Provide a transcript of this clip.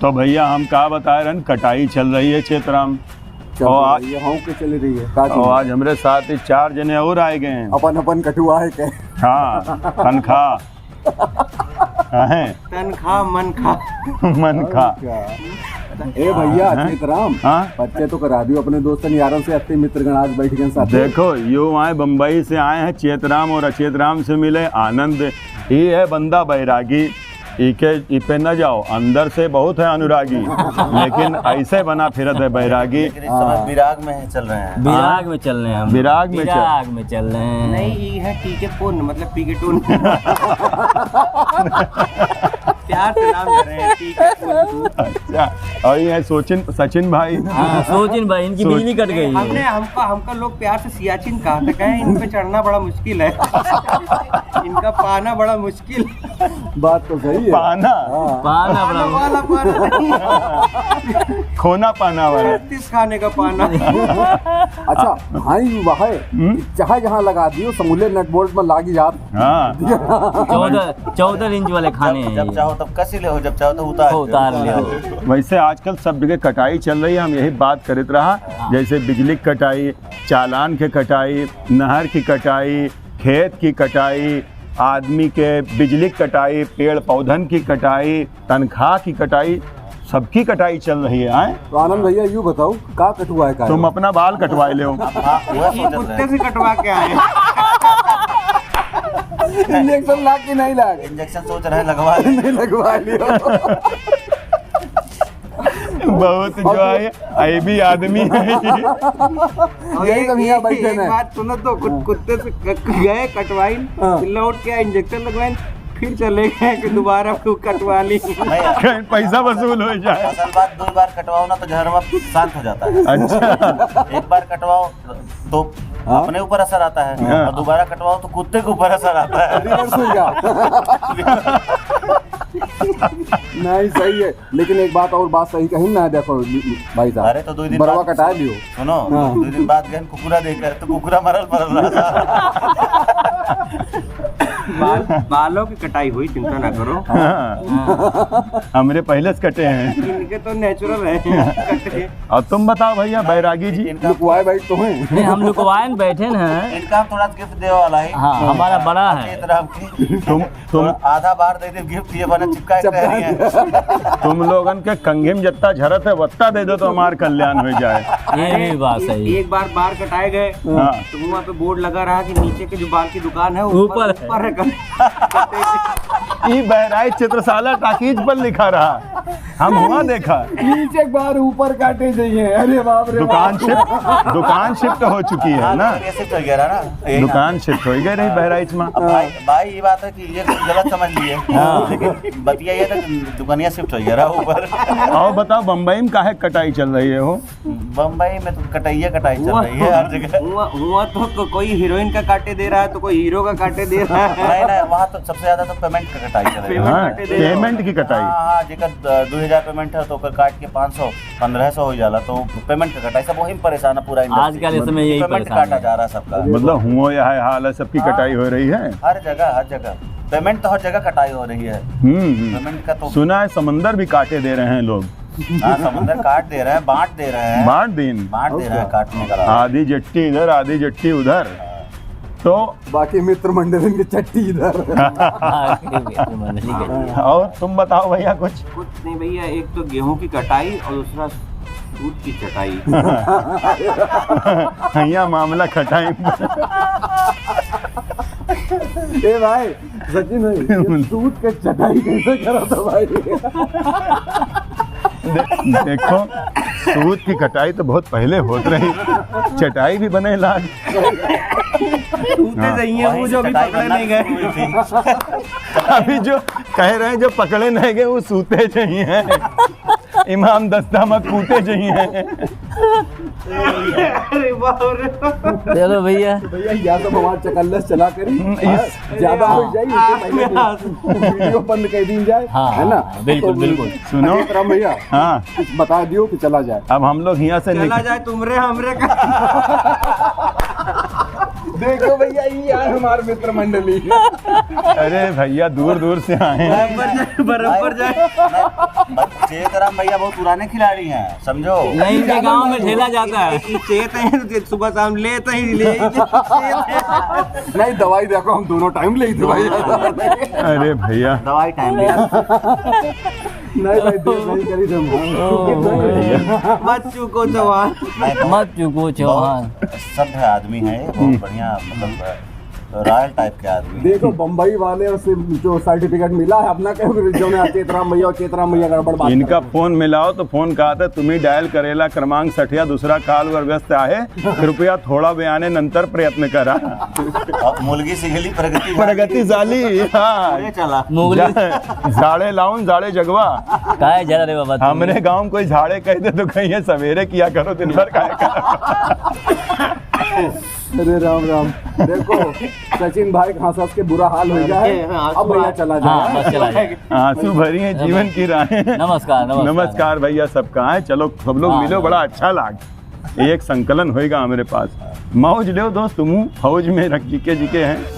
तो भैया हम क्या बता रहे हैं, कटाई चल रही है चेतराम और चल रही है और आज हमारे साथ ही 4 जने और आए गए हैं। अपन कटुआ है के हाँ तनख्वाह मन खा ए भैया चेतराम बच्चे तो करा दियो अपने दोस्तन यारों से, अपने मित्रगण आज बैठ गए साथ। देखो यो आए बम्बई से आए हैं चेतराम और अचेतराम से मिले आनंद। ये है बंदा बैरागी, इपे न जाओ, अंदर से बहुत है अनुरागी लेकिन ऐसे बना फिरत है बैरागी। विराग में चल रहे हैं, विराग में चल रहे हैं, विराग में चल रहे हैं। नहीं ये है टीके पुन मतलब पीके टून प्यार से नाम ले रहे हैं टीके पुन। अच्छा और ये है सचिन भाई। सचिन भाई इनकी बिजली कट गई। हमने हमका लोग प्यार से सियाचिन कहा था, कहे इन पे चढ़ना बड़ा मुश्किल है इनका पाना बड़ा मुश्किल। बात तो सही है। पाना पाना वाला पाना खोना पाना वाला खाने का पाना। अच्छा भाई वह जहाँ जहाँ लगा दियो समूले नट बोल्ट में लागी जात। हाँ 14 इंच वाले खाने हैं। जब चाहो तब कसी ले हो, जब चाहो तो उतार ले हो। वैसे आजकल सब जगह कटाई चल रही है, हम यही बात करते रहा। जैसे बिजली की कटाई, चालान की कटाई, नहर की कटाई, खेत की कटाई, आदमी के बिजली की कटाई, पेड़ पौधन की कटाई, तनख्वाह की कटाई, सबकी कटाई चल रही है। तो आनंद भैया यूँ बताओ का कटुआ है? तुम अपना बाल कटवाए ले कुत्ते से कटवा के आए। इंजेक्शन लाग के नहीं लाग? इंजेक्शन सोच रहे लगवा नहीं लगवा लियो। बहुत जो है भी आदमी है। यही तो भैया बैठे एक बात सुनो तो, कुत्ते से गए कटवाई, लौट के इंजेक्शन लगवाए, फिर चले गए कि दोबारा कटवा ली पैसा वसूल हो जाए। असल बात 2 बार कटवाओ ना तो जहरवा शांत हो जाता है। अच्छा एक बार कटवाओ तो अपने ऊपर असर आता है और दोबारा कटवाओ तो कुत्ते के ऊपर असर आता है। नहीं सही है, लेकिन एक बात और बात सही कही ना, देखो भाई साहब। अरे तो 2 दिन बरवा कटा लियो। सुनो 2 दिन बाद गए कुकुरा देकर तो कुकुरा मरल रहा। बालों की कटाई हुई, चिंता ना करो। हमरे पहले से कटे हैं, इनके तो नेचुरल है। और तुम बताओ भैया बैरागी जी। लुकवाए बैठ तो हैं। हम लुकवाए बैठे हैं। इनका हम थोड़ा गिफ्ट देने वाला है। हाँ हमारा बड़ा है। तुम आधा बार दे दे गिफ्ट, ये बना चिपका है। तुम लोगन के कंघे में जितना झरत है वत्ता दे दो तो हमारा कल्याण हो जाए। ये भी बात सही है। एक बार बाल कटाए गए तो वहाँ पे बोर्ड लगा रहा कि नीचे के जो बाल की दुकान है ऊपर है। ये बहराइच चित्रशाला टाकीज पर लिखा रहा, हम हुआ देखा। नीचे बार ऊपर काटे चाहिए। अरे बाप रे, दुकान शिफ्ट हो चुकी है ना, शिफ्ट हो गया ना, दुकान शिफ्ट हो गई रही बहराइच में। भाई ये बात है कि ये गलत समझ लिए, लेकिन बतिया ये था दुकानिया शिफ्ट हो गया ऊपर। और बताओ बम्बई में काहे कटाई चल रही है? हो बम्बई में तो कटाई चल रही है हर जगह। हुआ तो कोई हीरोइन का काटे दे रहा है तो कोई हीरो का काटे दे रहा है। नहीं वहाँ तो सबसे ज्यादा तो पेमेंट का कटाई चल रही है। पेमेंट की कटाई। हाँ जेकर 2000 पेमेंट है तो काट के 500 1500 हो जाला, तो पेमेंट का कटाई सब वही परेशान है पूरा। आजकल इसमें यही पेमेंट काटा जा रहा है सबका। मतलब हुआ यह हाल है, सबकी कटाई हो रही है हर जगह पेमेंट तो हर जगह कटाई हो रही है। पेमेंट का तो सुना है समंदर भी काटे दे रहे हैं लोग। हाँ समंदर काट दे रहे हैं, बांट दे रहे हैं, बांट दे रहे हैं काटने का। आधी जट्टी इधर आधी जट्टी उधर, तो बाकी मित्र मंडल की चट्टी इधर। और तुम बताओ भैया कुछ नहीं भैया, एक तो गेहूं की कटाई और दूसरा सूत की चटाई। भैया मामला खटाई। ए भाई सचिन भाई, सूत के चटाई कैसे करा था भाई? देखो सूत की कटाई तो बहुत पहले होत रही, चटाई भी बने लाग। वो जो अभी पकड़े नहीं गए, अभी जो कह रहे हैं जो पकड़े नहीं गए वो सूते चाहिए, इमाम दस्ता मत कूटे चाहिए। चलो भैया या तो भगवान चकल्लस चला करी ज्यादा हो जाए, वीडियो बंद कर दी जाए, है ना? बिल्कुल। सुनो भैया, हाँ बता दियो कि चला जाए। अब हम लोग यहाँ से चला जाए तुमरे हमरे का। देखो भैया ये यार हमारे मित्र मंडली। अरे भैया दूर दूर से आए हैं। बराबर जाए चेतराम भैया बहुत पुराने खिलाड़ी हैं, समझो। नहीं इनके गांव में ठेला जाता है। चेत है सुबह शाम लेते ही ले नहीं दवाई देखो हम दोनों टाइम ले थे भाई। अरे भैया दवाई टाइम लिया। नहीं भाई देर नहीं करी तुम। मत चूको चौहान। मत चुको चौहान। सभ्य आदमी है, बहुत बढ़िया, मतलब रॉयल टाइप के आदमी। देखो बम्बई वाले से जो सर्टिफिकेट मिला है अपना कहो जो में चेतराम भैया और चेतराम भैया गड़बड़ बात इनका फोन मिलाओ तो फोन कहा था तुम्ही डायल करेला क्रमांक 60 दुसरा कालवर व्यस्त आहे, कृपया थोडा वेळाने नंतर प्रयत्न करा। मुलगी सिगली प्रगती झाली हा पुढे चला। मुगली झाड़े लाऊं झाड़े जगवा। काय जरा रे बाबा तुम्ही। हमरे गांव में कोई झाड़े कहते तो कहीं सवेरे किया करो, दिन भर काय करो। अरे राम राम। देखो सचिन भाई हंस हंस के बुरा हाल हो गया है, अब भैया चला हाँ जाए। बस चला जाए। आंसू भरी है जीवन की राहें। नमस्कार नमस्कार। नमस्कार भैया, सबका है, चलो सब लोग हाँ, मिलो, बड़ा अच्छा लाग। एक संकलन होएगा हमारे पास। मौज लो दोस्त, तुम फौज में रख जिके हैं।